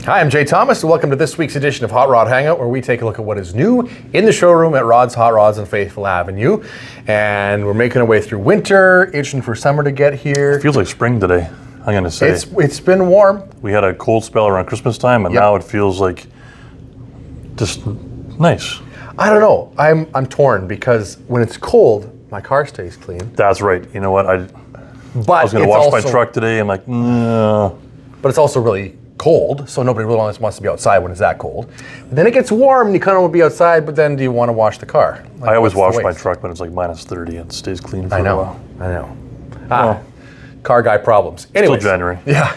Hi, I'm Jay Thomas, and welcome to this week's edition of Hot Rod Hangout, where we take a look at what is new in the showroom at Rod's Hot Rods on Faithful Avenue. And we're making our way through winter, itching for summer to get here. It feels like spring today, I'm gonna say. It's been warm. We had a cold spell around Christmas time, and now it feels like just nice. I don't know. I'm torn because when it's cold, my car stays clean. That's right. You know what? I was gonna wash my truck today. I'm like, no. But it's also really cold, so nobody really wants to be outside when it's that cold. But then it gets warm, and you kind of want to be outside, but then do you want to wash the car? I always wash my truck when it's like minus 30 and it stays clean for a while. I know. Car guy problems. Anyways. Still January. Yeah.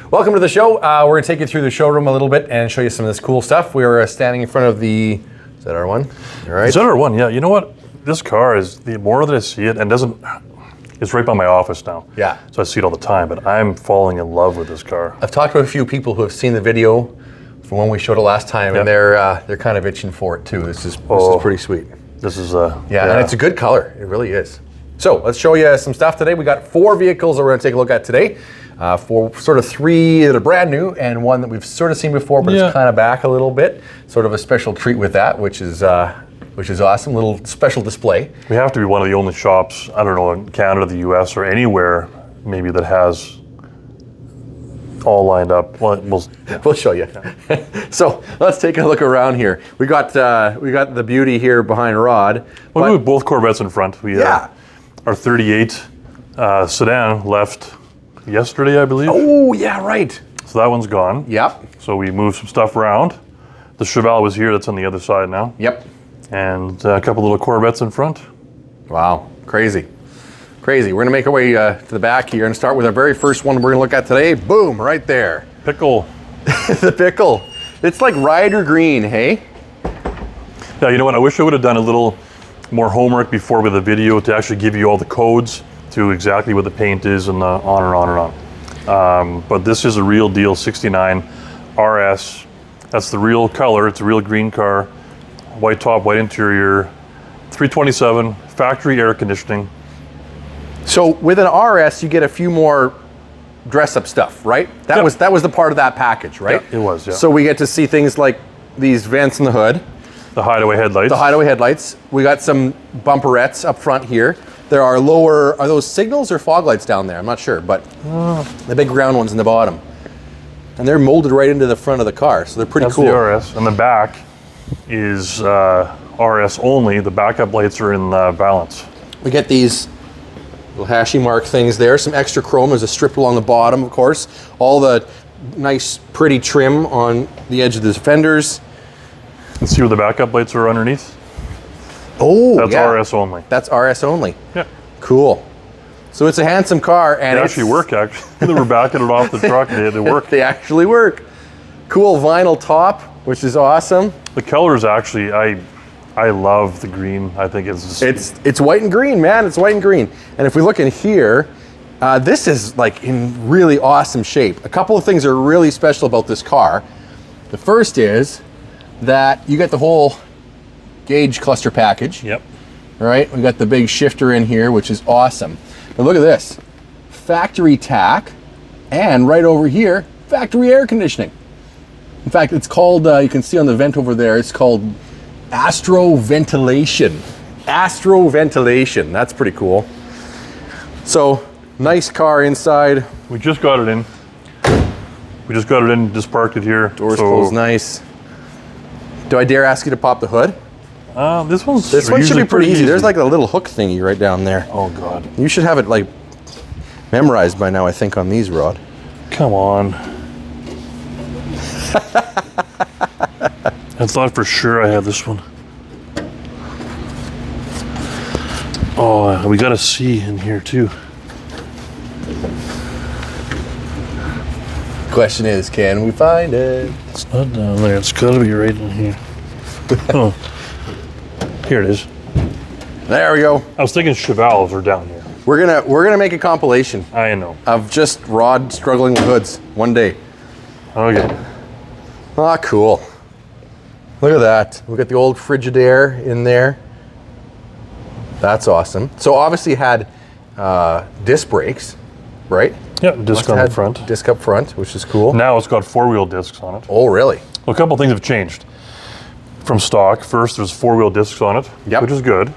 Welcome to the show. We're going to take you through the showroom a little bit and show you some of this cool stuff. We are standing in front of the, is that R1? All right. Is that R1? Yeah. You know what? This car is, the more that I see it, and it's right by my office now. Yeah. So I see it all the time, but I'm falling in love with this car. I've talked to a few people who have seen the video from when we showed it last time, and they're kind of itching for it too. This is pretty sweet. This is and it's a good color. It really is. So let's show you some stuff today. We got 4 vehicles that we're going to take a look at today. For sort of 3 that are brand new and 1 that we've sort of seen before, but it's kind of back a little bit. Sort of a special treat with that, which is awesome. Little special display. We have to be one of the only shops, I don't know, in Canada, the US, or anywhere maybe that has all lined up. Well, we'll show you. So let's take a look around here. We got the beauty here behind Rod. Well, we have both Corvettes in front. We our 38 sedan left yesterday, I believe. Oh, yeah, right. So that one's gone. Yep. So we moved some stuff around. The Chevelle was here. That's on the other side now. Yep. And a couple little Corvettes in front. Wow, crazy. Crazy. We're gonna make our way to the back here and start with our very first one we're gonna look at today. Boom, right there. Pickle. The pickle. It's like Ryder Green, hey? Yeah, you know what? I wish I would have done a little more homework before with the video to actually give you all the codes to exactly what the paint is and the on and on and on. But this is a real deal 69 RS. That's the real color. It's a real green car. White top, white interior, 327, factory air conditioning. So with an RS, you get a few more dress-up stuff, right? That was the part of that package, right? Yeah, it was, yeah. So we get to see things like these vents in the hood. The hideaway headlights. The hideaway headlights. We got some bumperettes up front here. There are are those signals or fog lights down there? I'm not sure, but the big round ones in the bottom. And they're molded right into the front of the car, so they're pretty cool. That's the RS, and the back is RS only. The backup lights are in balance. We get these little hashy mark things there. Some extra chrome. There's a strip along the bottom, of course. All the nice, pretty trim on the edge of the fenders. And see where the backup lights are underneath? Oh, that's RS only. That's RS only. Yeah. Cool. So it's a handsome car, and they actually work. Actually, they were backing it off the truck. They work. They actually work. Cool vinyl top, which is awesome. The color is actually, I love the green. I think it's white and green, man. It's white and green. And if we look in here, this is like in really awesome shape. A couple of things are really special about this car. The first is that you get the whole gauge cluster package. Yep. All right, we got the big shifter in here, which is awesome. But look at this, factory tack, and right over here, factory air conditioning. In fact, it's called, you can see on the vent over there, it's called Astro Ventilation. Astro Ventilation, that's pretty cool. So, nice car inside. We just got it in. Just parked it here. Doors closed nice. Do I dare ask you to pop the hood? This one should be pretty easy. There's like a little hook thingy right down there. Oh God. You should have it like memorized by now, I think, on these, Rod. Come on. I thought for sure I had this one. Oh, we got a C in here too. Question is, can we find it? It's not down there. It's got to be right in here. Oh, here it is. There we go. I was thinking Chevelles are down here. We're gonna make a compilation. I know. Of just Rod struggling with hoods one day. Okay. Ah, cool. Look at that. We got the old Frigidaire in there. That's awesome. So obviously it had disc brakes. right? Yeah, disc on the front. Disc up front, which is cool. Now it's got 4-wheel discs on it. Oh, really? Well, a couple things have changed from stock. First, there's 4-wheel discs on it, which is good.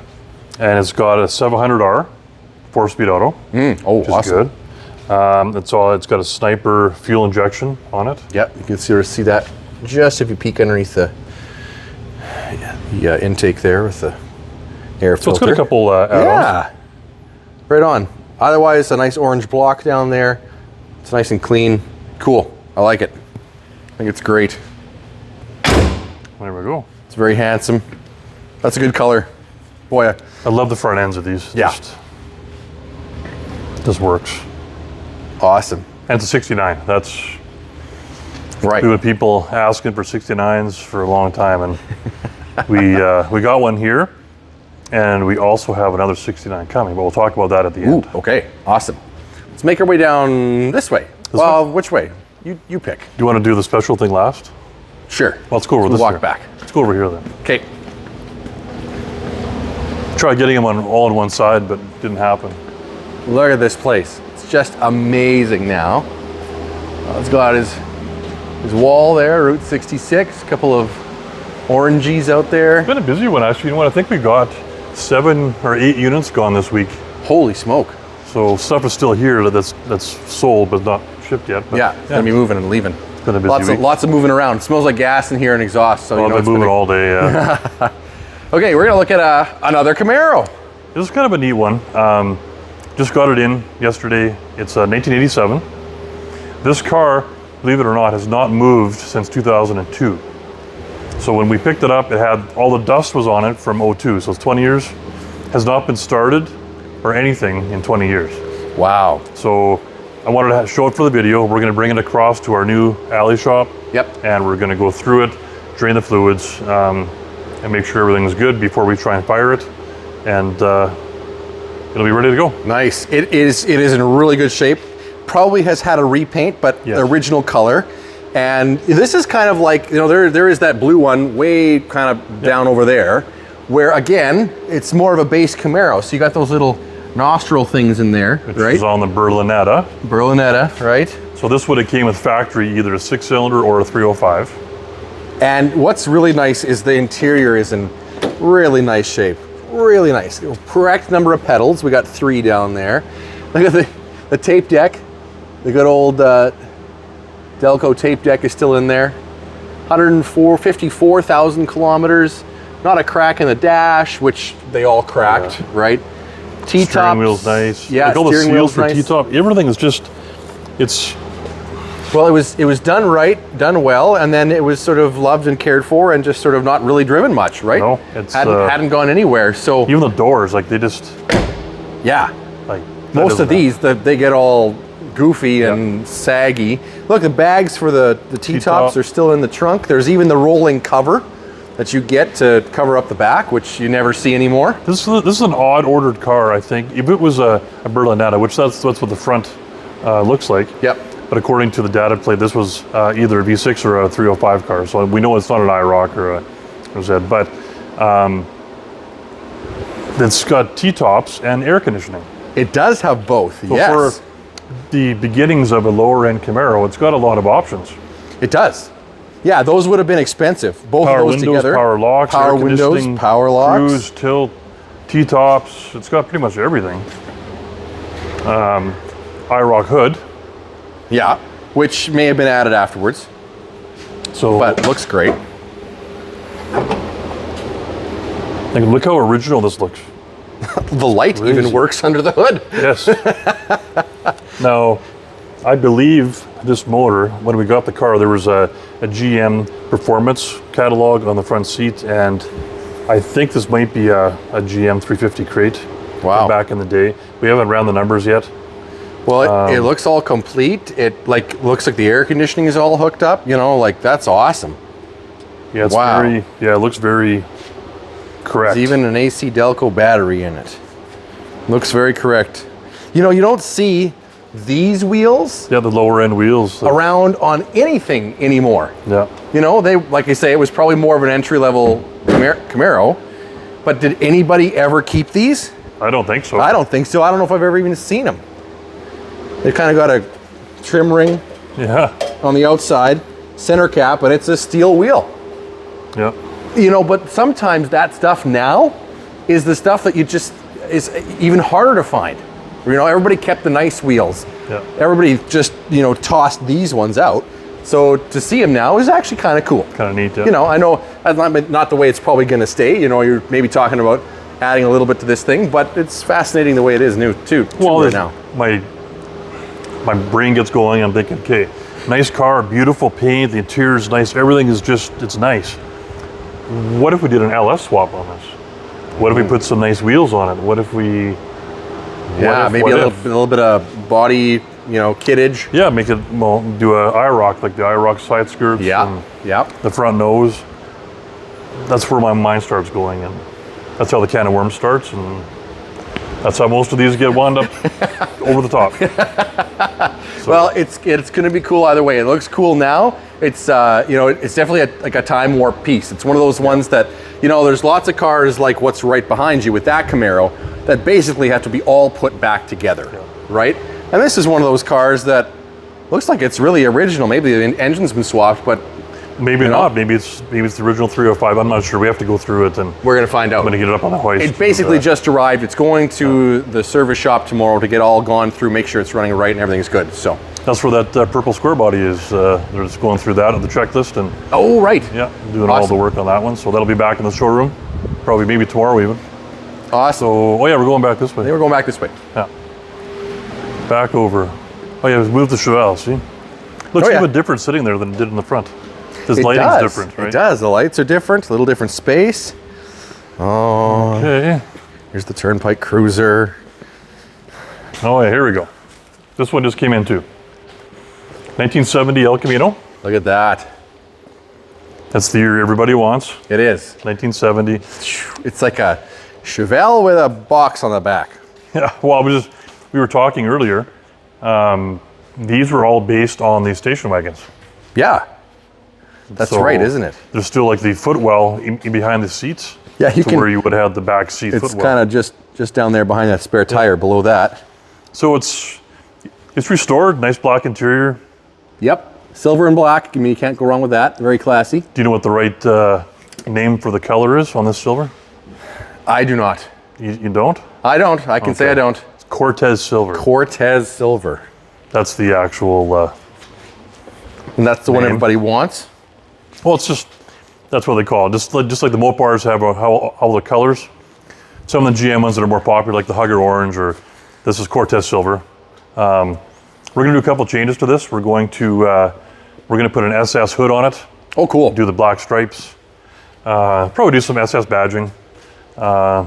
And it's got a 700R 4-speed auto, which is awesome. good. It's got a Sniper fuel injection on it. Yep, you can sort of see that just if you peek underneath the intake there with the air filter. So it's got a couple add-ons. Yeah, right on. Otherwise, a nice orange block down there. It's nice and clean. Cool. I like it. I think it's great. There we go. It's very handsome. That's a good color. Boy, I love the front ends of these. Yeah. This works. Awesome. And it's a 69. That's right. we had people asking for 69s for a long time, and we got one here, and we also have another 69 coming, but we'll talk about that at the end. Okay, awesome. Let's make our way down this way. Which way? You pick. Do you want to do the special thing last? Sure. Well, let's go over this. Walk back. Let's go over here then. Okay. Tried getting them all on one side, but didn't happen. Look at this place. It's just amazing now. It's got his wall there, Route 66, a couple of oranges out there. It's been a busy one, actually. You know what? I think we got 7 or 8 units gone this week. Holy smoke. So stuff is still here that's sold but not shipped yet. But it's going to be moving and leaving. It's been a busy week. Lots of moving around. It smells like gas in here and exhaust. So I've been moving all day, yeah. Okay, we're going to look at another Camaro. This is kind of a neat one. Just got it in yesterday. It's 1987. This car, believe it or not, has not moved since 2002. So when we picked it up, it had all the dust was on it from 02. So it's 20 years. Has not been started or anything in 20 years. Wow. So I wanted to show it for the video. We're going to bring it across to our new alley shop. Yep. And we're going to go through it, drain the fluids, and make sure everything's good before we try and fire it. And it'll be ready to go. Nice. It is in really good shape. Probably has had a repaint, but the original color. And this is kind of like, there is that blue one way kind of down over there, where again, it's more of a base Camaro. So you got those little nostril things in there, which is on the Berlinetta. Berlinetta, right? So this would have came with factory, either a 6-cylinder or a 305. And what's really nice is the interior is in really nice shape. Really nice. Correct number of pedals. We got 3 down there. Look at the tape deck. The good old Delco tape deck is still in there. 54,000 kilometers. Not a crack in the dash, which they all cracked, right? T-tops. Steering wheel's nice. Yeah, like all the seals for T-top. Everything is just, it's. Well, it was done right, done well, and then it was sort of loved and cared for, and just sort of not really driven much, right? No, it's hadn't gone anywhere. So even the doors, like they just. Yeah. Like most of these, they get all goofy and saggy. Look, the bags for the T-tops are still in the trunk. There's even the rolling cover that you get to cover up the back, which you never see anymore. This is an odd ordered car, I think. If it was a Berlinetta, which that's what the front looks like. Yep. But according to the data plate, this was either a V6 or a 305 car. So we know it's not an IROC or a Z, but it's got T-tops and air conditioning. It does have both, so yes. For the beginnings of a lower end Camaro, it's got a lot of options. It does. Yeah, those would have been expensive. Both power of those windows, together. Power locks, power windows, power locks, cruise, tilt, T-tops. It's got pretty much everything. IROC hood. Yeah, which may have been added afterwards. So, but looks great. Like, look how original this looks. The light even works under the hood. Yes. Now, I believe this motor, when we got the car, there was a GM performance catalog on the front seat, and I think this might be a GM 350 crate. Wow. Back in the day. We haven't ran the numbers yet. Well, it looks all complete. It looks like the air conditioning is all hooked up. That's awesome. Yeah, it's very. Yeah, it looks very correct. There's even an AC Delco battery in it. Looks very correct. You don't see these wheels. Yeah, the lower end wheels around on anything anymore. Yeah. They, like I say, it was probably more of an entry level Camaro. But did anybody ever keep these? I don't think so. I don't think so. I don't know if I've ever even seen them. They kind of got a trim ring Yeah. on the outside, center cap, but it's a steel wheel. Yeah. You know, but sometimes that stuff now is the stuff that is even harder to find. You know, everybody kept the nice wheels. Yeah. Everybody just, you know, tossed these ones out. So to see them now is actually kind of cool. Kind of neat, yeah. You know, I know that's not the way it's probably going to stay. You know, you're maybe talking about adding a little bit to this thing, but it's fascinating the way it is new too. Well, right now. My brain gets going. I'm thinking, okay, nice car, beautiful paint, the interior's nice, everything is just, it's nice. What if we did an LS swap on this? What if we put some nice wheels on it? What if we... Yeah, maybe a little bit of body, you know, kittage. Yeah, make it, well, do a IROC, like the IROC side skirts. Yeah, yeah. The front nose. That's where my mind starts going, and that's how the can of worms starts, and that's how most of these get wound up over the top. So. Well, it's going to be cool either way. It looks cool now. It's you know, it's definitely like a time warp piece. It's one of those ones that, you know, there's lots of cars like what's right behind you with that Camaro that basically have to be all put back together, right? And this is one of those cars that looks like it's really original. Maybe the engine's been swapped, but maybe not. Maybe it's the original 305. I'm not sure. We have to go through it, and we're gonna find out. I'm gonna get it up on the hoist. It basically just arrived. It's going to the service shop tomorrow to get all gone through, make sure it's running right and everything's good. So that's where that purple square body is. They're just going through that on the checklist, and oh right, yeah, doing all the work on that one. So that'll be back in the showroom, probably maybe tomorrow even. Awesome. So oh yeah, we're going back this way. They were going back this way. Yeah. Back over. Oh yeah, we moved the Chevelle. See, looks a little bit different sitting there than it did in the front. This lighting's different, right? It does. The lights are different. A little different space. Oh. Okay. Here's the Turnpike Cruiser. Oh yeah, here we go. This one just came in too. 1970 El Camino. Look at that. That's the year everybody wants. It is. 1970. It's like a Chevelle with a box on the back. Yeah. Well, we were talking earlier. These were all based on the station wagons. Yeah. That's right, isn't it? There's still like the footwell in behind the seats. Yeah, where you would have the back seat footwell. It's kind of just down there behind that spare tire below that. So it's restored, nice black interior. Yep. Silver and black. I mean, you can't go wrong with that. Very classy. Do you know what the right name for the color is on this silver? I do not. You don't? I don't. I can say I don't. It's Cortez silver. Cortez silver. That's the actual and that's the name. one everybody wants? Well, that's what they call it. Just like the Mopars have all the colors. Some of the GM ones that are more popular, like the Hugger Orange, or this is Cortez silver. We're going to do a couple changes to this. We're going to put an SS hood on it. Oh, cool. Do the black stripes. Probably do some SS badging.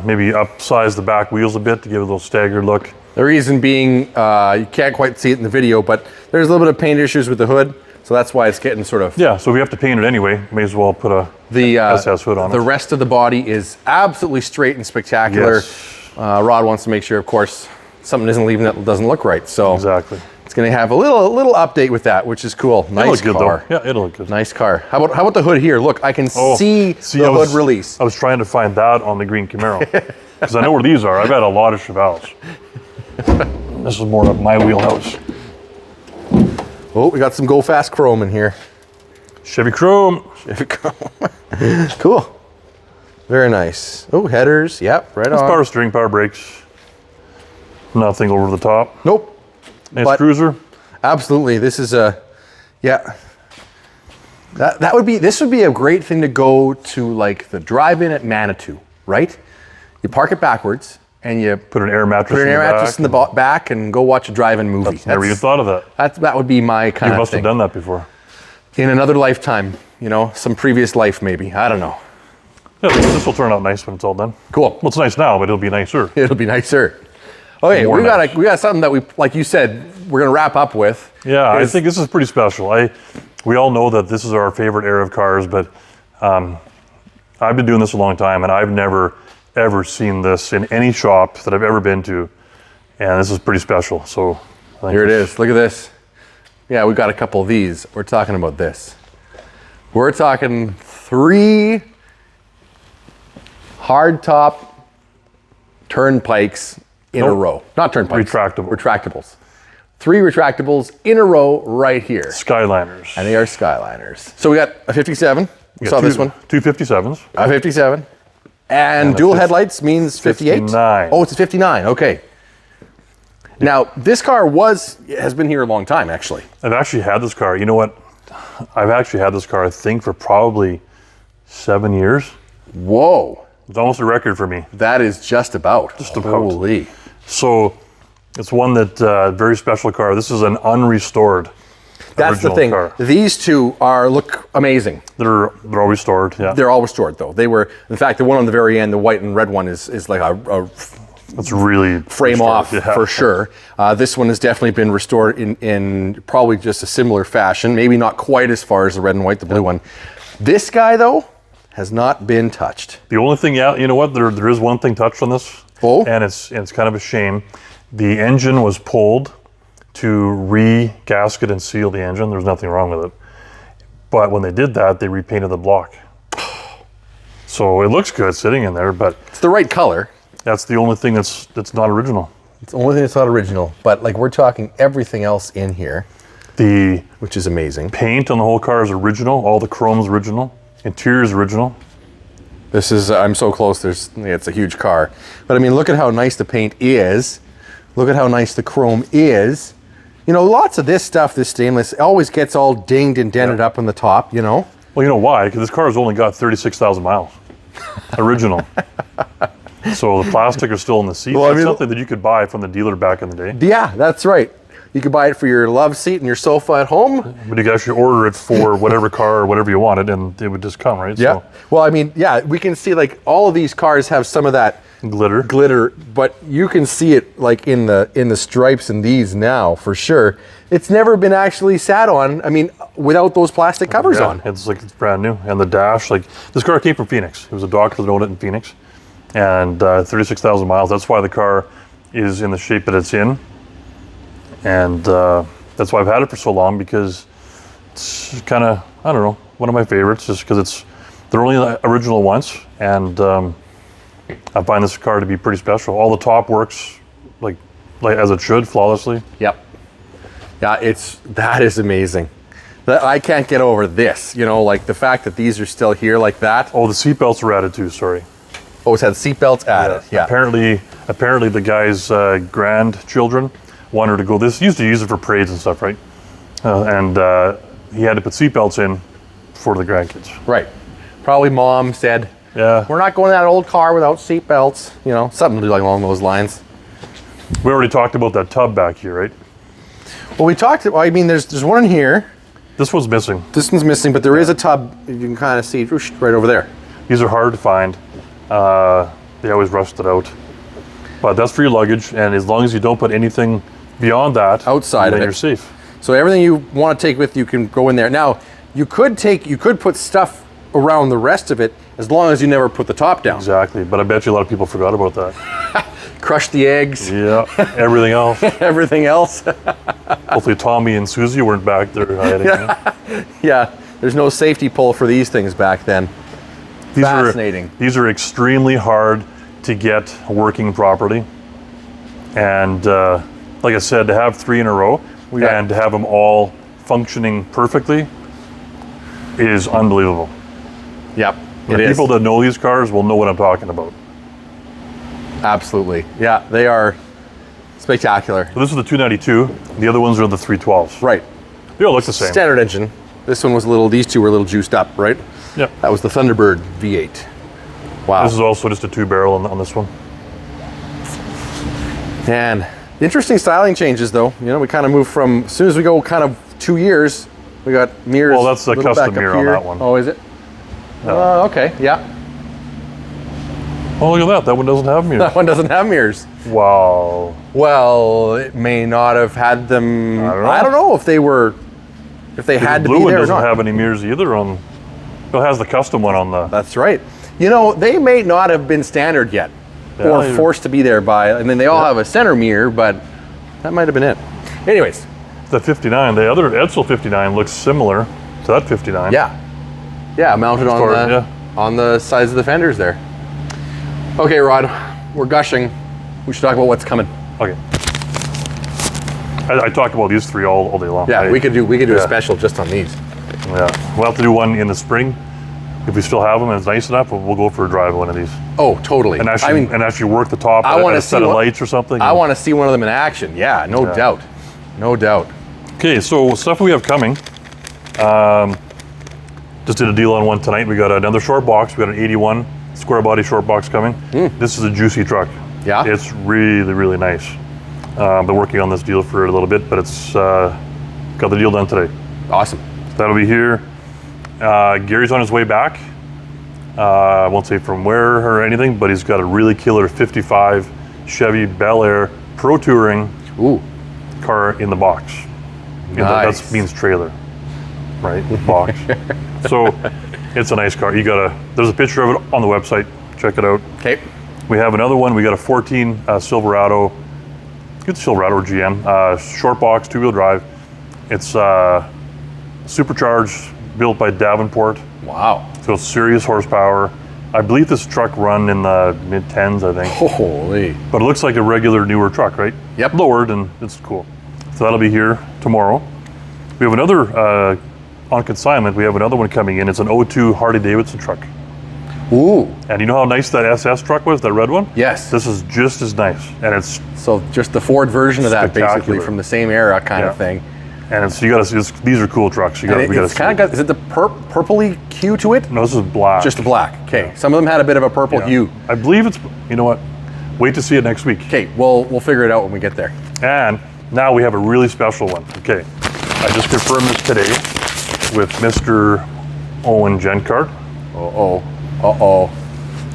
Maybe upsize the back wheels a bit to give it a little staggered look. The reason being, you can't quite see it in the video, but there's a little bit of paint issues with the hood, so that's why it's getting sort of... Yeah, so if we have to paint it anyway, may as well put a SS hood on it. The rest of the body is absolutely straight and spectacular. Yes. Rod wants to make sure, of course, something isn't leaving that doesn't look right. So exactly. It's going to have a little update with that, which is cool. Nice it'll look car. Good, though. Yeah, it'll look good. Nice car. How about the hood here? Look, I can see the hood release. I was trying to find that on the green Camaro because I know where these are. I've had a lot of Chevelles. This is more of my wheelhouse. Oh, we got some Go Fast Chrome in here. Chevy Chrome. Chevy Chrome. Cool. Very nice. Oh, headers. Yep, right on. Power steering, power brakes. Nothing over the top. Nope. Nice cruiser. Absolutely. This is yeah. This would be a great thing to go to, like the drive-in at Manitou, right? You park it backwards and you put an air mattress in the back and go watch a drive-in movie. Never even thought of that. That would be my kind of thing. You must have done that before. In another lifetime, you know, some previous life maybe. I don't know. Yeah, this will turn out nice when it's all done. Cool. Well, it's nice now, but it'll be nicer. It'll be nicer. Okay, we got something that we, like you said, we're gonna wrap up with. Yeah, I think this is pretty special. We all know that this is our favorite era of cars, but I've been doing this a long time, and I've never ever seen this in any shop that I've ever been to, and this is pretty special. So here it is. Look at this. Yeah, we got a couple of these. We're talking about this. We're talking 3 hardtop turnpikes in a row. Not turnpikes. Retractable. Retractables. 3 retractables in a row right here. Skyliners. And they are Skyliners. So we got a 57. We saw this one. 2 57s. A 57. And dual headlights means 58? 59. Oh, it's a 59. Okay. Now, this car has been here a long time, actually. I've actually had this car. You know what? I've actually had this car, I think, for probably 7 years. Whoa. It's almost a record for me. That is just about. Just about. Holy. So it's one that, very special car. This is an unrestored That's the thing. car. These two look amazing. They're all restored, yeah. They're all restored, though. They were, in fact, the one on the very end, the white and red one is like a That's really frame restored, off for sure. This one has definitely been restored in probably just a similar fashion. Maybe not quite as far as the red and white, the blue one. This guy, though, has not been touched. The only thing, yeah, you know what? There is one thing touched on this. Oh. And it's kind of a shame. The engine was pulled to re-gasket and seal the engine. There's nothing wrong with it. But when they did that, they repainted the block. So it looks good sitting in there, but It's the right color. that's the only thing that's not original. It's the only thing that's not original. But like we're talking everything else in here, The which is amazing. paint on the whole car is original. All the chrome's original. Interior is original. This is, I'm so close, it's a huge car. But I mean, look at how nice the paint is. Look at how nice the chrome is. You know, lots of this stuff, this stainless, always gets all dinged and dented up on the top, you know? Well, you know why? Because this car has only got 36,000 miles. Original. So the plastic is still in the seat. Well, I That's mean, something that you could buy from the dealer back in the day. Yeah, that's right. You could buy it for your love seat and your sofa at home. But you could actually order it for whatever car or whatever you wanted, and it would just come, right? Yeah. Well, I mean, yeah, we can see like all of these cars have some of that So glitter, but you can see it like in the stripes in these now for sure. It's never been actually sat on. I mean, without those plastic covers on. It's like it's brand new. And the dash, like this car came from Phoenix. It was a doctor that owned it in Phoenix. And 36,000 miles. That's why the car is in the shape that it's in. And that's why I've had it for so long, because it's kind of, I don't know, one of my favorites, just because they're only the original ones. And I find this car to be pretty special. All the top works like as it should, flawlessly. Yep. Yeah, that is amazing. I can't get over this, you know, like the fact that these are still here like that. Oh, the seatbelts are added too, sorry. Oh, it's had seatbelts added, yeah. Apparently the guy's grandchildren wanted to go. This used to use it for parades and stuff, right? And he had to put seatbelts in for the grandkids. Right. Probably mom said, Yeah. we're not going in that old car without seatbelts, you know, something like along those lines. We already talked about that tub back here, right? Well, I mean, there's one in here. This one's missing. This one's missing, but there is a tub. You can kind of see right over there. These are hard to find. They always rust it out. But that's for your luggage, and as long as you don't put anything beyond that, Outside of then it. you're safe. So everything you want to take with you can go in there. Now, you could put stuff around the rest of it as long as you never put the top down. Exactly, but I bet you a lot of people forgot about that. Crush the eggs, Yeah, everything else. everything else. Hopefully Tommy and Susie weren't back there hiding. Yeah, there's no safety pole for these things back then. Fascinating. These are extremely hard to get working properly. And like I said, to have 3 in a row and to have them all functioning perfectly is unbelievable. Yep, The people that know these cars will know what I'm talking about. Absolutely. Yeah, they are spectacular. So this is the 292. The other ones are the 312s. Right. They all look the same. Standard engine. This one was these two were a little juiced up, right? Yep. That was the Thunderbird V8. Wow. This is also just a 2-barrel on this one. And interesting styling changes, though. You know, we kind of moved from, as soon as we go kind of 2 years, we got mirrors. Well, that's the little custom back up mirror on here. that one. Oh, is it? No. Okay, yeah. Oh, look at that. That one doesn't have mirrors. That one doesn't have mirrors. Wow. Well, it may not have had them. I don't know if they had to blue be one there or doesn't not. have any mirrors either. It has the custom one on the. That's right. You know, they may not have been standard yet, or forced to be there by. I mean, they all have a center mirror, but that might have been it. Anyways, The 59, the other Edsel 59 looks similar to that 59. yeah, mounted on the sides of the fenders there. Okay, Rod, we're gushing. We should talk about what's coming. Okay. I talk about these three all day long. Yeah, we could do a special just on these. Yeah, we'll have to do one in the spring. If we still have them and it's nice enough, we'll go for a drive one of these. Oh, totally. And actually work the top with a set of lights or something. I want to see one of them in action. Yeah, no doubt. No doubt. Okay, so stuff we have coming. Just did a deal on one tonight. We got another short box. We got an 81 square body short box coming. This is a juicy truck. Yeah? It's really, really nice. Been working on this deal for a little bit, but it's got the deal done today. Awesome. That'll be here. Gary's on his way back. I won't say from where or anything, but he's got a really killer 55 Chevy Bel Air Pro Touring car in the box. Nice. That means trailer, right? Box. So it's a nice car. There's a picture of it on the website. Check it out. Okay. We have another one. We got a 14 Silverado, good Silverado GM, short box, 2-wheel drive. It's supercharged, built by Davenport. Wow. So serious horsepower. I believe this truck run in the mid-10s, I think. Holy. But it looks like a regular newer truck, right? Yep. Lowered, and it's cool. So that'll be here tomorrow. We have another, on consignment, we have another one coming in. It's an 02 Harley-Davidson truck. Ooh. And you know how nice that SS truck was, that red one? Yes. This is just as nice. And it's so just the Ford version of that, basically, from the same era kind of thing. And these are cool trucks. It's kind of got, is it the purpley hue to it? No, this is black. Just a black. Okay. Some of them had a bit of a purple hue. I believe it's, you know what? Wait to see it next week. Okay, we'll figure it out when we get there. And now we have a really special one. Okay. I just confirmed this today with Mr. Owen Gencart.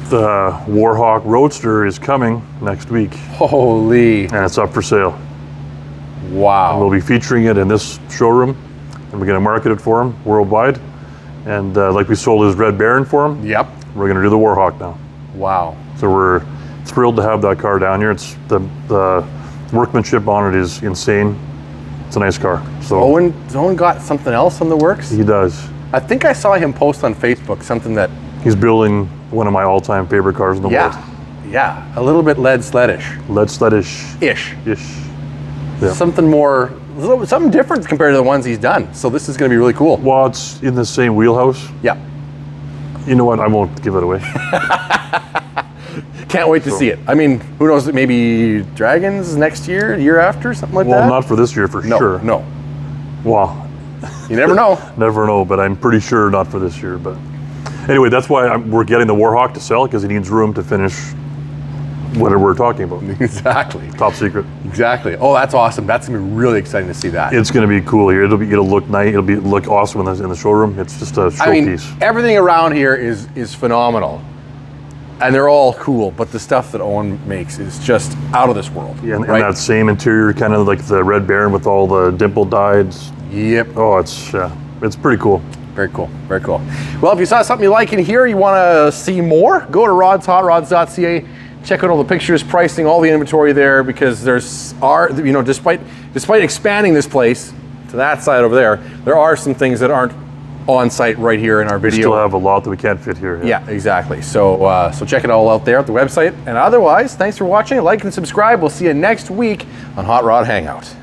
The Warhawk Roadster is coming next week. Holy. And it's up for sale. Wow. And we'll be featuring it in this showroom, and we're going to market it for him worldwide. And like we sold his Red Baron for him, yep, we're going to do the Warhawk now. Wow. So we're thrilled to have that car down here. It's the workmanship on it is insane. It's a nice car. So Owen got something else in the works? He does. I think I saw him post on Facebook something that... He's building one of my all-time favorite cars in the world. Yeah, a little bit lead sled-ish. Lead sled-ish. Ish. Yeah. Something different compared to the ones he's done. So this is going to be really cool. Well, it's in the same wheelhouse. Yeah. You know what? I won't give it away. Can't wait to see it. I mean, who knows? Maybe Dragons next year, year after, something like that. Well, not for this year for sure. No. Well, you never know. Never know, but I'm pretty sure not for this year. But anyway, that's why we're getting the Warhawk to sell, because he needs room to finish whatever we're talking about. Exactly. Top secret. Exactly. Oh, that's awesome. That's gonna be really exciting to see that. It's gonna be cool here. It'll look nice. It'll look awesome in the showroom. It's just a showpiece. I mean, everything around here is phenomenal, and they're all cool. But the stuff that Owen makes is just out of this world. Yeah, and that same interior, kind of like the Red Baron with all the dimple dyes. Yep. Oh, it's pretty cool. Very cool. Very cool. Well, if you saw something you like in here, you want to see more, go to rodshotrods.ca. Check out all the pictures, pricing, all the inventory there, because despite expanding this place to that side over there are some things that aren't on site right here in our video. We still have a lot that we can't fit here. Yeah, exactly. So check it all out there at the website. And otherwise, thanks for watching. Like and subscribe. We'll see you next week on Hot Rod Hangout.